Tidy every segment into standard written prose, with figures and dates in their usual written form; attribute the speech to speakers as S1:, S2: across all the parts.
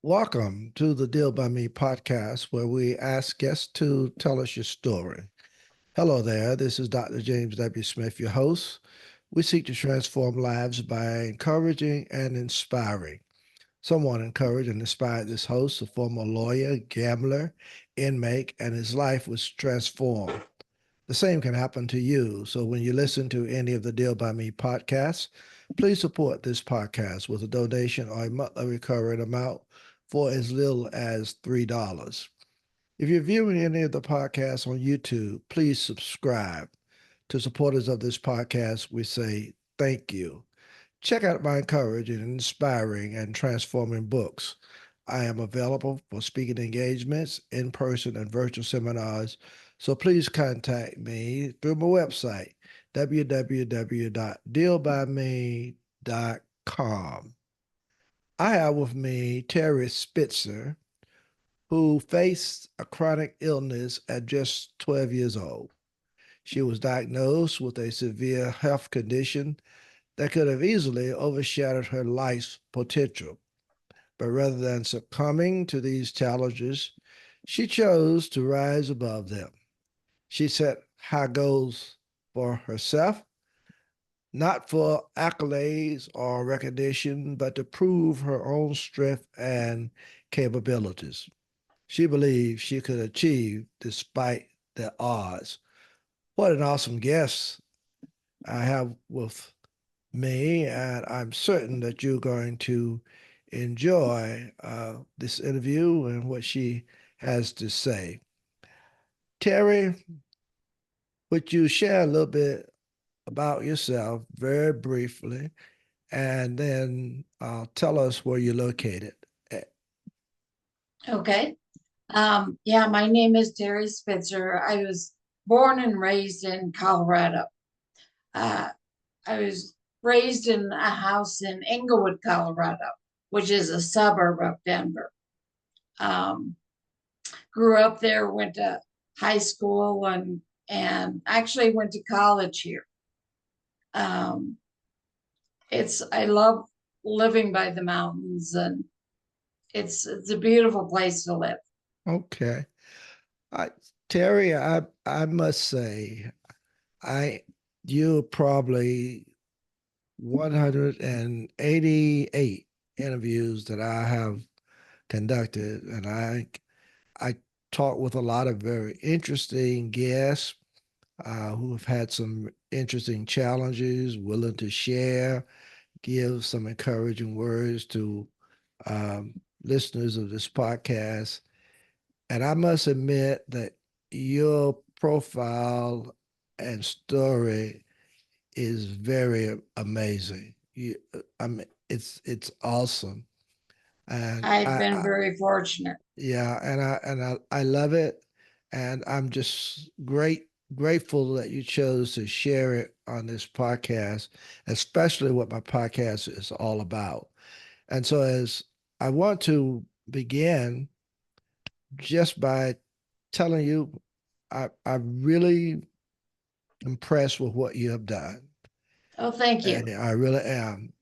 S1: Welcome to the Deal by Me podcast, where we ask guests to tell us your story. Hello there, this is Dr. James W. Smith, your host. We seek to transform lives by encouraging and inspiring. Someone encouraged and inspired this host, a former lawyer, gambler, inmate, and his life was transformed. The same can happen to you. So when you listen to any of the Deal by Me podcasts, please support this podcast with a donation or a monthly recurring amount for as little as $3. If you're viewing any of the podcasts on YouTube, please subscribe. To supporters of this podcast, we say thank you. Check out my encouraging, inspiring, and transforming books. I am available for speaking engagements, in person, and virtual seminars. So please contact me through my website, www.dealbyme.com. I have with me Terri Spitzer, who faced a chronic illness at just 12 years old. She was diagnosed with a severe health condition that could have easily overshadowed her life's potential. But rather than succumbing to these challenges, she chose to rise above them. She set high goals for herself, not for accolades or recognition, but to prove her own strength and capabilities. She believed she could achieve despite the odds. What an awesome guest I have with me, and I'm certain that you're going to enjoy this interview and what she has to say. Terri, would you share a little bit about yourself very briefly, and then tell us where you're located at?
S2: Okay. Yeah, my name is Terri Spitzer. I was born and raised in Colorado. Uh, I was raised in a house in Englewood, Colorado, which is a suburb of Denver. Um, Grew up there, went to high school, and actually went to college here. Um, I love living by the mountains, and it's a beautiful place to live.
S1: Okay. I, Terri, I must say, I you're probably 188 interviews that I have conducted, and I talked with a lot of very interesting guests who have had some interesting challenges, willing to share, give some encouraging words to listeners of this podcast. And I must admit that your profile and story is very amazing. I mean, it's awesome, and
S2: I've been very fortunate.
S1: yeah, and I love it, and I'm just grateful that you chose to share it on this podcast, especially what my podcast is all about. And so, as I want to begin just by telling you, I'm really impressed with what you have done,
S2: Oh, thank you.
S1: and I really am.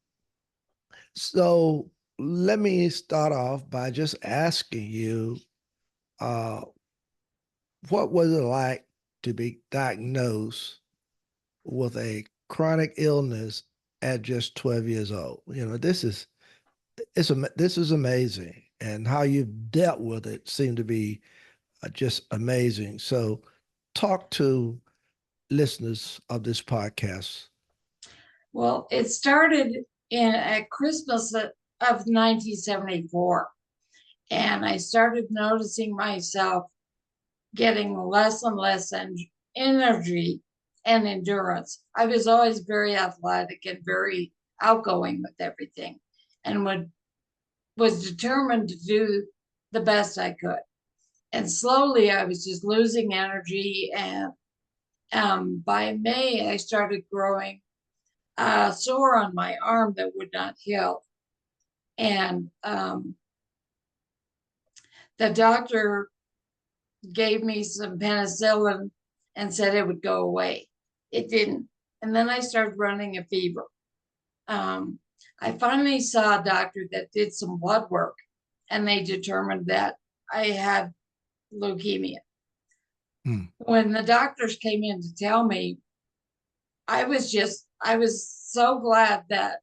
S1: So let me start off by just asking you, uh, what was it like to be diagnosed with a chronic illness at just 12 years old? This is amazing, and how you've dealt with it seemed to be just amazing. So, talk to listeners of this podcast.
S2: Well, it started in at Christmas of 1974, and I started noticing myself getting less and less energy and endurance. I was always very athletic and very outgoing with everything, and was determined to do the best I could. And slowly, I was just losing energy, and by May, I started growing sore on my arm that would not heal. And the doctor gave me some penicillin and said it would go away. It didn't. And then I started running a fever. Um, I finally saw a doctor that did some blood work, and they determined that I had leukemia.
S1: Mm.
S2: When the doctors came in to tell me, I was so glad that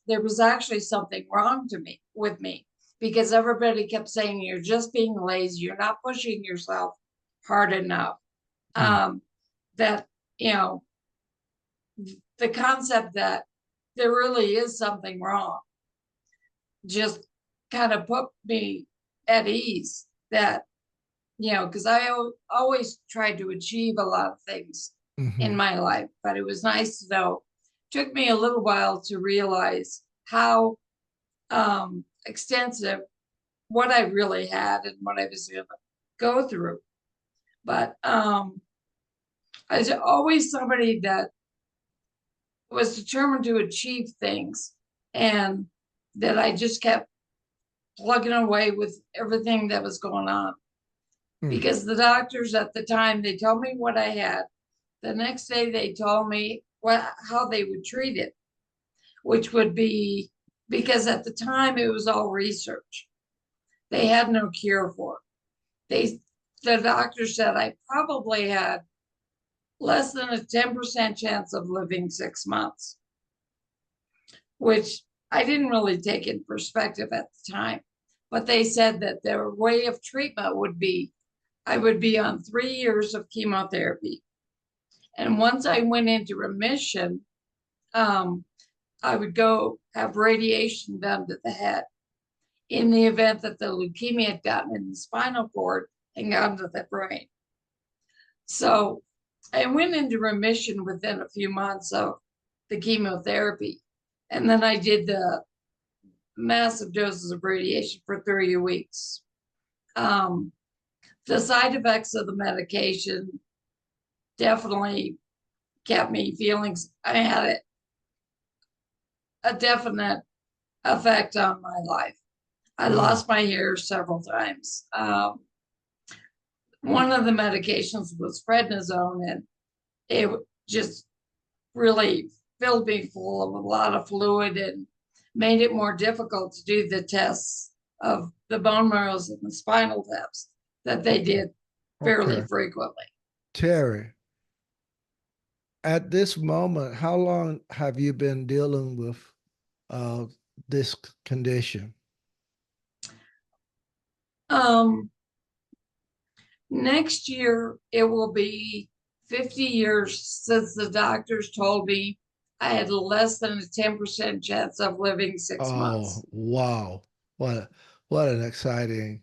S2: there was actually something wrong with me, because everybody kept saying, you're just being lazy, you're not pushing yourself hard enough.
S1: Mm.
S2: Um, that, you know, the concept that there really is something wrong just kind of put me at ease, that, because I always tried to achieve a lot of things in
S1: Hmm.
S2: my life, but it was nice to know. It took me a little while to realize how extensive what I really had and what I was going to go through. But I was always somebody that was determined to achieve things, and that I just kept plugging away with everything that was going on,
S1: Mm.
S2: because the doctors at the time, they told me what I had. The next day they told me how they would treat it, which would be, because at the time it was all research. They had no cure for it. The doctor said I probably had less than a 10% chance of living 6 months, which I didn't really take in perspective at the time. But they said that their way of treatment would be I would be on 3 years of chemotherapy. And once I went into remission, um, I would go have radiation done to the head in the event that the leukemia had gotten in the spinal cord and gotten to the brain. So I went into remission within a few months of the chemotherapy. And then I did the massive doses of radiation for 30 weeks. Um, the side effects of the medication definitely kept me feeling, I had a definite effect on my life. I
S1: Wow.
S2: lost my hair several times. One of the medications was prednisone, and it just really filled me full of a lot of fluid and made it more difficult to do the tests of the bone marrows and the spinal taps that they did fairly
S1: Okay.
S2: frequently.
S1: Terri, at this moment, how long have you been dealing with uh, this condition?
S2: Um, Next year, it will be 50 years since the doctors told me I had less than a 10% chance of living 6 months.
S1: Oh, wow. What what an exciting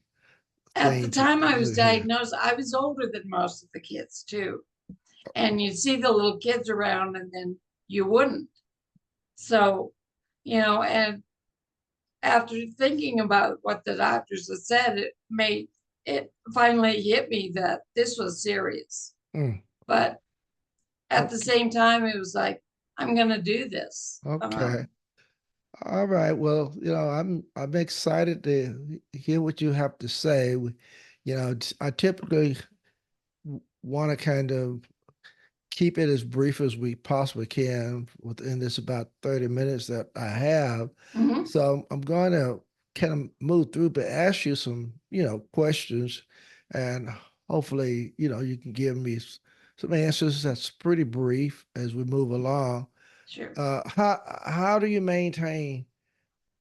S2: At the
S1: thing to,
S2: time I was
S1: hear.
S2: diagnosed, I was older than most of the kids too. And you'd see the little kids around, and then you wouldn't. So, and after thinking about what the doctors had said, it finally hit me that this was serious.
S1: Mm.
S2: But at the
S1: Okay.
S2: same time, it was like, I'm going to do this.
S1: Okay. All right. Well, I'm excited to hear what you have to say. I typically want to kind of keep it as brief as we possibly can within this about 30 minutes that I have.
S2: Mhm.
S1: So I'm going to kind of move through, but ask you some, questions, and hopefully, you can give me some answers that's pretty brief as we move along.
S2: Sure.
S1: How do you maintain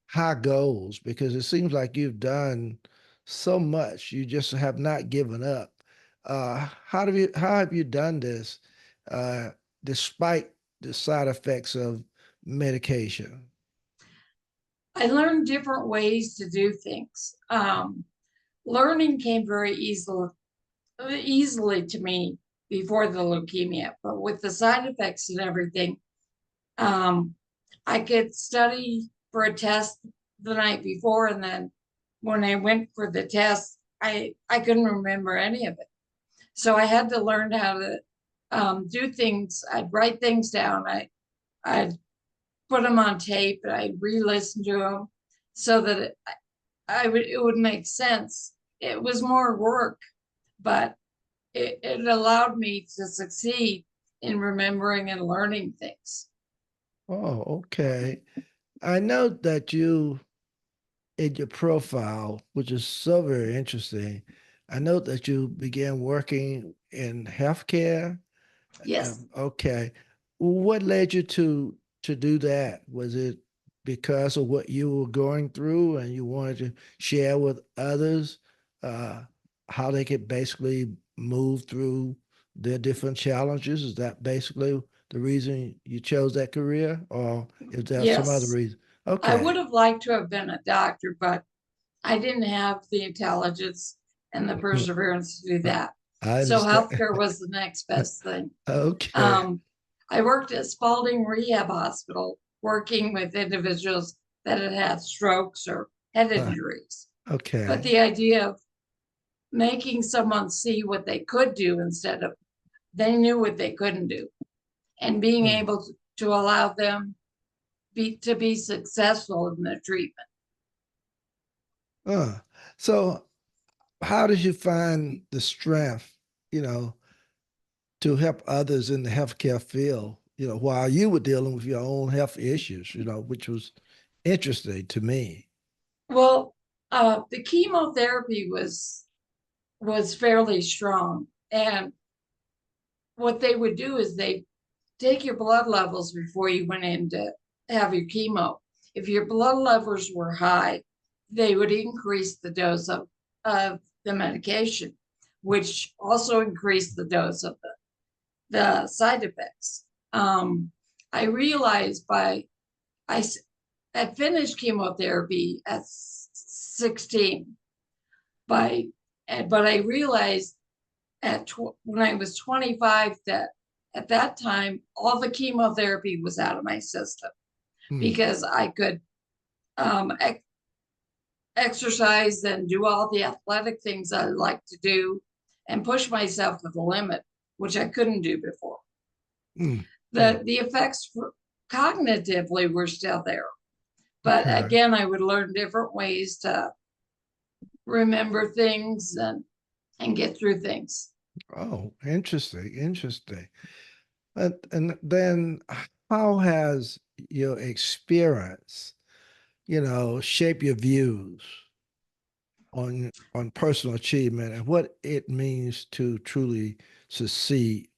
S1: high goals? Because it seems like you've done so much, you just have not given up. How have you done this uh, despite the side effects of medication?
S2: I learned different ways to do things. Learning came very easily to me before the leukemia, but with the side effects and everything, um, I could study for a test the night before, and then when I went for the test, I couldn't remember any of it. So I had to learn how to do things. I'd write things down. I'd put them on tape, and I'd re-listen to them so that it would make sense. It was more work, but it allowed me to succeed in remembering and learning things.
S1: Oh, okay. I know that you in your profile, which is so very interesting, I note that you began working in healthcare.
S2: Yes.
S1: Okay. What led you to do that? Was it because of what you were going through and you wanted to share with others uh, how they could basically move through their different challenges? Is that basically the reason you chose that career, or is there some other
S2: Yes.
S1: reason?
S2: I would
S1: Okay.
S2: have liked to have been a doctor, but I didn't have the intelligence and the perseverance to do that.
S1: I
S2: So
S1: understand.
S2: healthcare was the next best thing.
S1: Okay.
S2: Um, I worked at Spalding Rehab Hospital, working with individuals that had had strokes or head
S1: Uh,
S2: injuries. But
S1: okay.
S2: the idea of making someone see what they could do instead of they knew what they couldn't do, and being
S1: Hmm.
S2: able to allow them to be successful in their treatment.
S1: Uh, so how did you find the strength, you know, to help others in the healthcare field, while you were dealing with your own health issues, which was interesting to me.
S2: Well, the chemotherapy was fairly strong, and what they would do is they take your blood levels before you went in to have your chemo. If your blood levels were high, they would increase the dose of the medication, which also increased the dose of the side effects. I realized I had finished chemotherapy at 16 by, but I realized when I was 25 that at that time all the chemotherapy was out of my system
S1: Hmm.
S2: because I could um, exercise and do all the athletic things I like to do and push myself to the limit, which I couldn't do before.
S1: Hmm. Hmm.
S2: The effects cognitively were still there, but
S1: Okay.
S2: again, I would learn different ways to remember things and get through things.
S1: Oh, interesting, interesting. And then how has your experience, shaped your views on personal achievement and what it means to truly succeed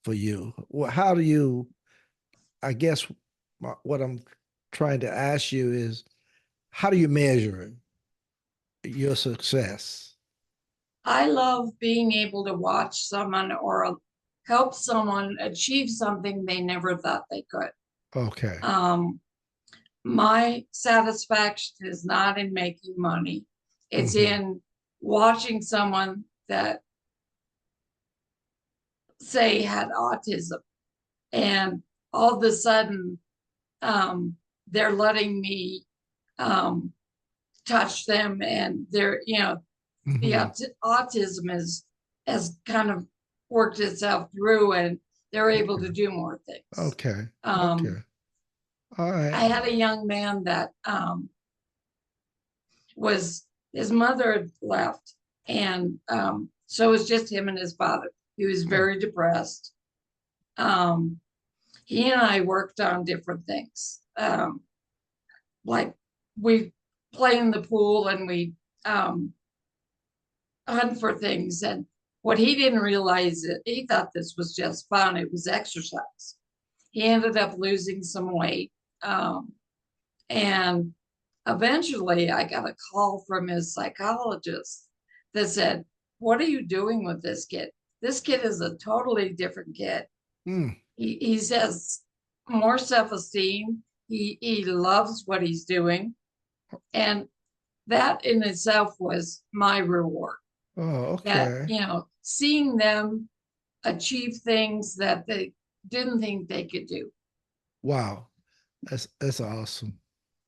S1: for you? Well, how do you, I guess what I'm trying to ask you is, how do you measure your success?
S2: I love being able to watch someone or help someone achieve something they never thought they could.
S1: Okay.
S2: Um, my satisfaction is not in making money, it's
S1: Hmm.
S2: in watching someone that, say, had autism, and all of a sudden they're letting me um, touch them, and the
S1: Hmm.
S2: autism is has kind of worked itself through, and they're able to
S1: Okay.
S2: do more things.
S1: Okay.
S2: Um,
S1: Okay. All right.
S2: I had a young man that was his mother had left, and so it was just him and his father. He was
S1: Hmm.
S2: very depressed. Um, he and I worked on different things, like we play in the pool and we um, hunt for things. And what he didn't realize, it he thought this was just fun. It was exercise. He ended up losing some weight, um, and eventually I got a call from his psychologist that said, "What are you doing with this kid? This kid is a totally different kid.
S1: Hmm.
S2: He says more self-esteem. He loves what he's doing." And that in itself was my reward.
S1: Oh,
S2: That,
S1: okay.
S2: seeing them achieve things that they didn't think they could do.
S1: Wow. That's awesome.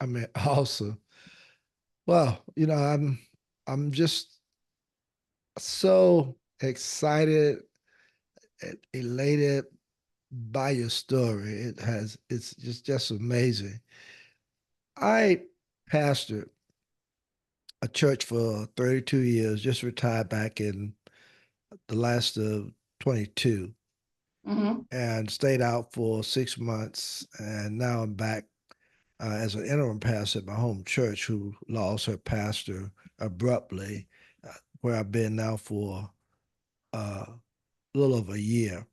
S1: I mean, awesome. Well, I'm just so excited and elated by your story. It's just amazing. I pastored a church for 32 years, just retired back in the last of 22
S2: Mm-hmm.
S1: and stayed out for 6 months. And now I'm back as an interim pastor at my home church who lost her pastor abruptly, where I've been now for a little over a year.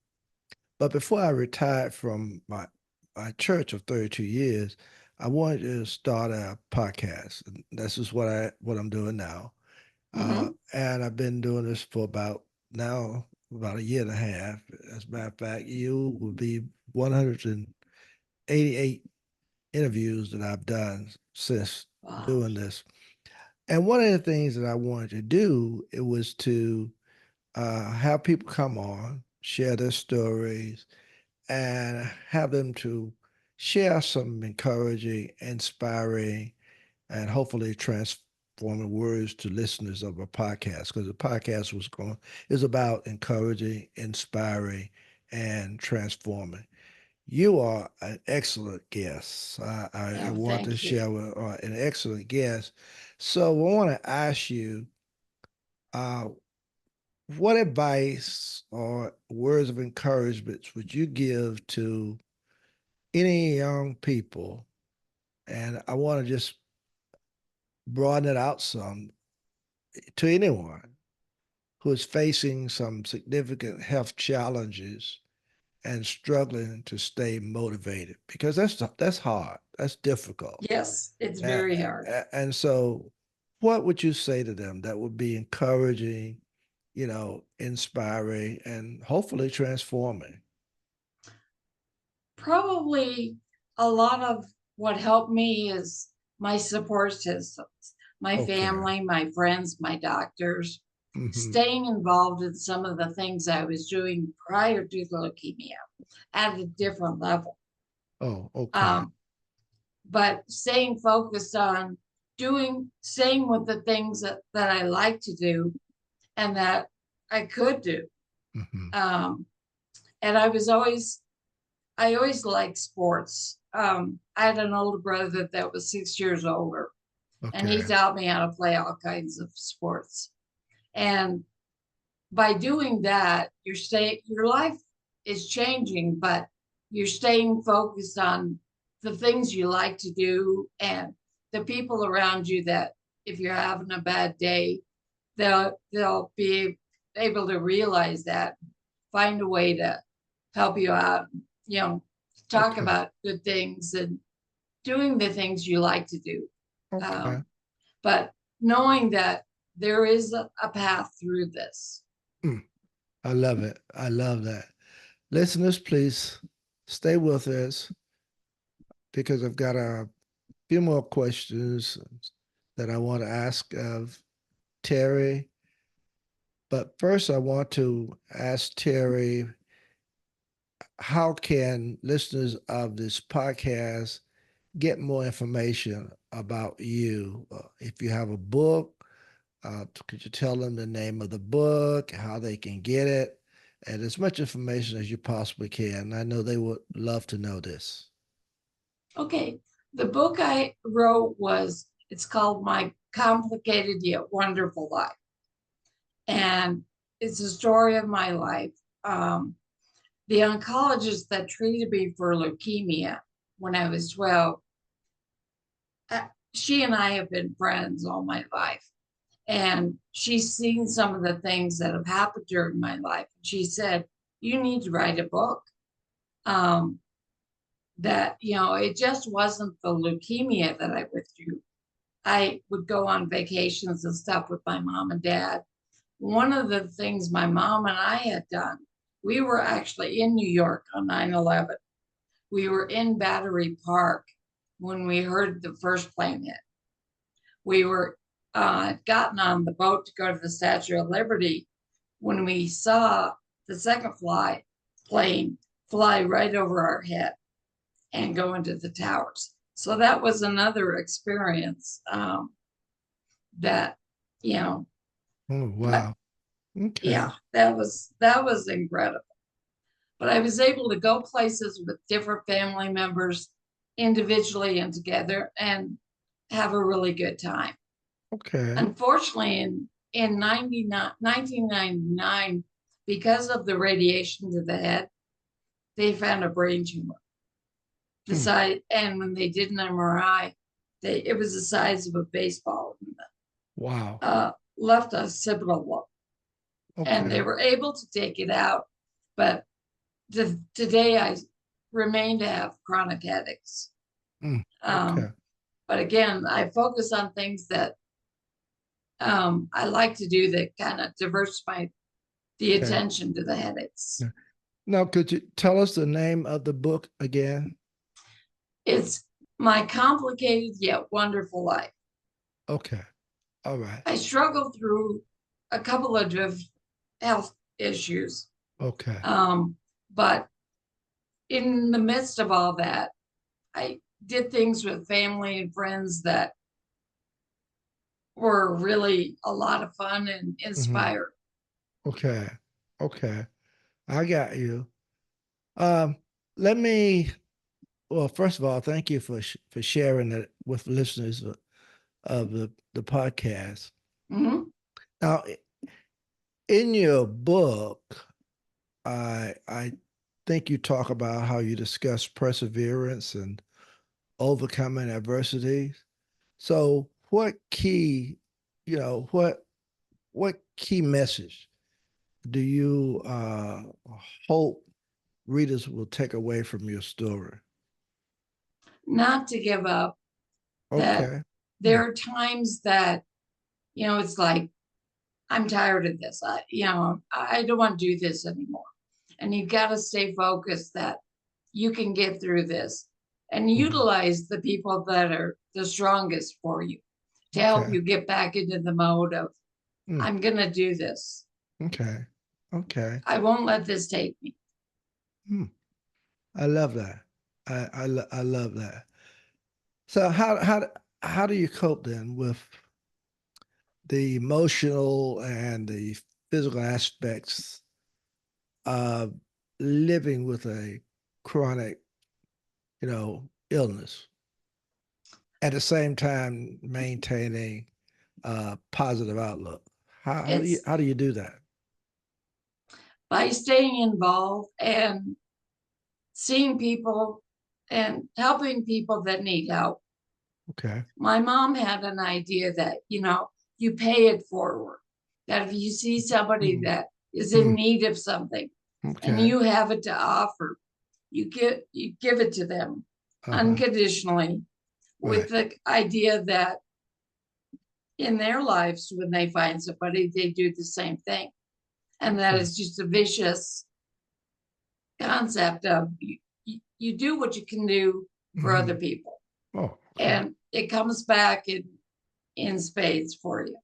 S1: But before I retired from my church of 32 years, I wanted to start a podcast. And this is what I'm doing now.
S2: Hmm.
S1: And I've been doing this for about a year and a half. As a matter of fact, you will be 188 interviews that I've done since
S2: Wow.
S1: doing this. And one of the things that I wanted to do it was to have people come on, share their stories, and have them to share some encouraging, inspiring, and hopefully transforming words to listeners of a podcast. Because the podcast is about encouraging, inspiring, and transforming. You are an excellent guest. I
S2: Yeah,
S1: want to
S2: thank you.
S1: share with an excellent guest. So I want to ask you, uh, what advice or words of encouragement would you give to any young people? And I want to just broaden it out some to anyone who is facing some significant health challenges and struggling to stay motivated because that's hard, that's difficult.
S2: Yes, it's
S1: And,
S2: very hard.
S1: and so, what would you say to them that would be encouraging, inspiring, and hopefully transforming?
S2: Probably a lot of what helped me is my support systems, my
S1: Okay.
S2: family, my friends, my doctors,
S1: Hmm.
S2: staying involved in some of the things I was doing prior to the leukemia at a different level.
S1: Oh, okay.
S2: Um, but staying focused on staying with the things that I like to do and that I could do.
S1: Hmm.
S2: Um, and I always liked sports. I had an older brother that was 6 years older, and he
S1: Okay.
S2: taught me how to play all kinds of sports. And by doing that, your life is changing, but you're staying focused on the things you like to do and the people around you that if you're having a bad day, they'll be able to realize that, find a way to help you out, you know, talk
S1: Okay.
S2: about good things and doing the things you like to do.
S1: Okay.
S2: Um, but knowing that there is a path through this.
S1: Mm, I love it. I love that. Listeners, please stay with us because I've got a few more questions that I want to ask of Terri. But first, I want to ask Terri, how can listeners of this podcast get more information about you? If you have a book, could you tell them the name of the book, how they can get it, and as much information as you possibly can? I know they would love to know this.
S2: Okay, the book I wrote it's called My Complicated Yet Wonderful Life. And it's a story of my life. Um, the oncologist that treated me for leukemia when I was 12, she and I have been friends all my life. And she's seen some of the things that have happened during my life. She said, "You need to write a book." Um, it just wasn't the leukemia that I went through. I would go on vacations and stuff with my mom and dad. One of the things my mom and I had done, we were actually in New York on 9/11. We were in Battery Park when we heard the first plane hit. We were gotten on the boat to go to the Statue of Liberty when we saw the second plane fly right over our head and go into the towers. So that was another experience that, you know,
S1: Oh,
S2: but
S1: wow. Okay.
S2: yeah, that was incredible. But I was able to go places with different family members individually and together and have a really good time.
S1: Okay.
S2: Unfortunately, in 1999, because of the radiation to the head, they found a brain tumor. the size, and when they did an MRI, it was the size of a baseball in
S1: Wow.
S2: the left occipital lobe. And they
S1: Okay.
S2: were able to take it out. But today I remain to have chronic headaches.
S1: Okay.
S2: But again, I focus on things that I like to do that kind of diversify the
S1: Okay.
S2: attention to the headaches.
S1: Now, could you tell us the name of the book again?
S2: It's My Complicated Yet Wonderful Life.
S1: Okay. All right.
S2: I struggled through a couple of health issues.
S1: Okay.
S2: But in the midst of all that, I did things with family and friends that were really a lot of fun and inspiring.
S1: Okay. Okay. I got you. Um, let me, well, first of all, thank you for sharing it with listeners of the podcast.
S2: Mm-hmm.
S1: Now, in your book, I think you talk about how you discuss perseverance and overcoming adversities. So, what key, what key message do you hope readers will take away from your story?
S2: Not to give up, that
S1: Okay.
S2: there are times that, it's like, I'm tired of this. I don't want to do this anymore. And you've got to stay focused that you can get through this and utilize the people that are the strongest for you to help
S1: Okay.
S2: you get back into the mode of,
S1: Mm.
S2: I'm going to do this.
S1: Okay. Okay.
S2: I won't let this take me.
S1: Hmm. I love that. I love that. So how do you cope then with the emotional and the physical aspects of living with a chronic, illness, at the same time maintaining a positive outlook?
S2: It's
S1: How do you do that?
S2: by staying involved and seeing people and helping people that need help.
S1: Okay.
S2: My mom had an idea that, you pay it forward, that if you see somebody
S1: Mm.
S2: that is in
S1: Mm.
S2: need of something and
S1: Okay.
S2: you have it to offer, you give it to them
S1: Uh-huh.
S2: unconditionally, with
S1: Right.
S2: the idea that in their lives, when they find somebody, they do the same thing. And that
S1: Okay.
S2: is just a vicious concept of you do what you can do for other
S1: Hmm.
S2: people.
S1: Oh, okay.
S2: And it comes back in spades for you.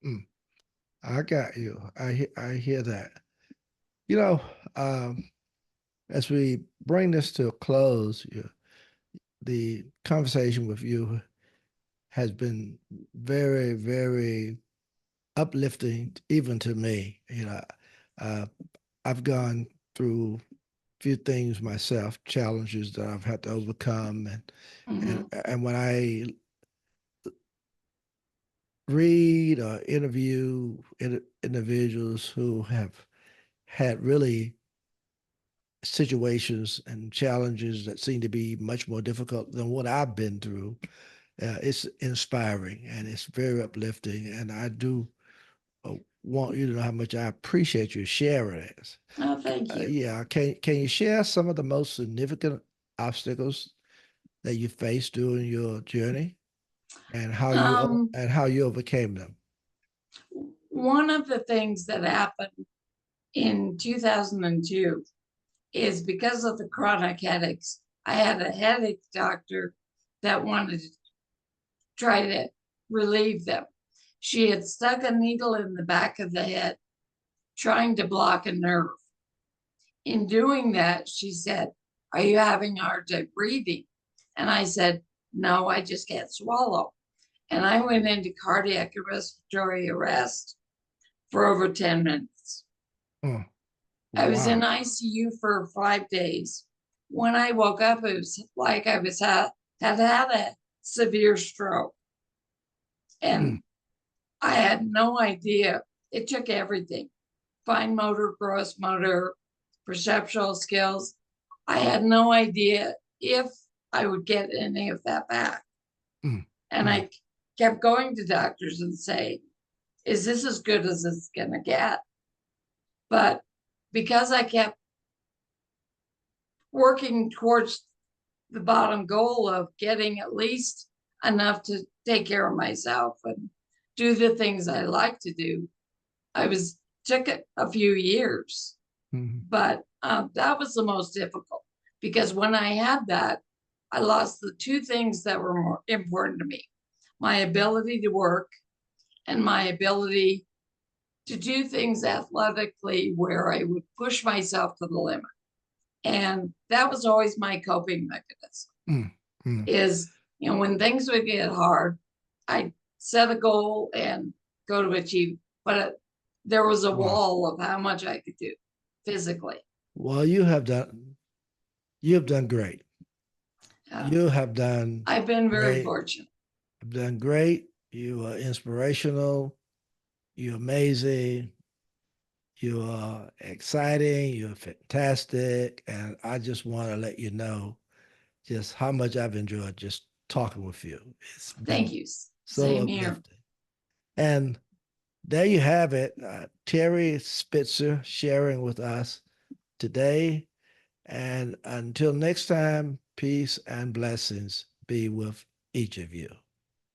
S1: Mm. I got you. I hear that. You know, um, as we bring this to a close, the conversation with you has been very, very uplifting, even to me. Uh, I've gone through a few things myself, challenges that I've had to overcome,
S2: Mm-hmm.
S1: and when I read or interview individuals who have had really situations and challenges that seem to be much more difficult than what I've been through, it's inspiring and it's very uplifting. And I do uh, want you to know how much I appreciate you sharing it.
S2: Oh, thank you.
S1: Yeah, can you share some of the most significant obstacles that you faced during your journey and
S2: Um,
S1: how you overcame them?
S2: One of the things that happened in 2002 is because of the chronic headaches. I had a headache doctor that wanted to try to relieve them. She had stuck a needle in the back of the head, trying to block a nerve. In doing that, she said, "Are you having a hard time breathing?" And I said, "No, I just can't swallow." And I went into cardiac and respiratory arrest for over 10 minutes.
S1: Oh,
S2: I was in
S1: wow.
S2: ICU for 5 days. When I woke up, it was like I had a severe stroke.
S1: Mm,
S2: And I had no idea. It took everything: fine motor, gross motor, perceptual skills. I had no idea if I would get any of that back.
S1: Mm,
S2: And
S1: mm,
S2: I kept going to doctors and say, is this as good as it's going to get? But because I kept working towards the bottom goal of getting at least enough to take care of myself and do the things I like to do, took it a few years,
S1: mm,
S2: but that was the most difficult because when I had that, I lost the two things that were more important to me: my ability to work and my ability to do things athletically where I would push myself to the limit. And that was always my coping mechanism
S1: mm, mm.
S2: is, when things would get hard, I'd set a goal and go to achieve, but there was a
S1: Wow.
S2: wall of how much I could do physically.
S1: Well, you have done great.
S2: Uh,
S1: You have done
S2: I've been very
S1: great.
S2: fortunate.
S1: You've done great. You are inspirational. You're amazing. You are exciting. You're fantastic. And I just want to let you know just how much I've enjoyed just talking with you. It's
S2: Thank
S1: been
S2: you.
S1: so
S2: Same here.
S1: uplifting. And there you have it. Terri Spitzer sharing with us today. And until next time, peace and blessings be with each of you.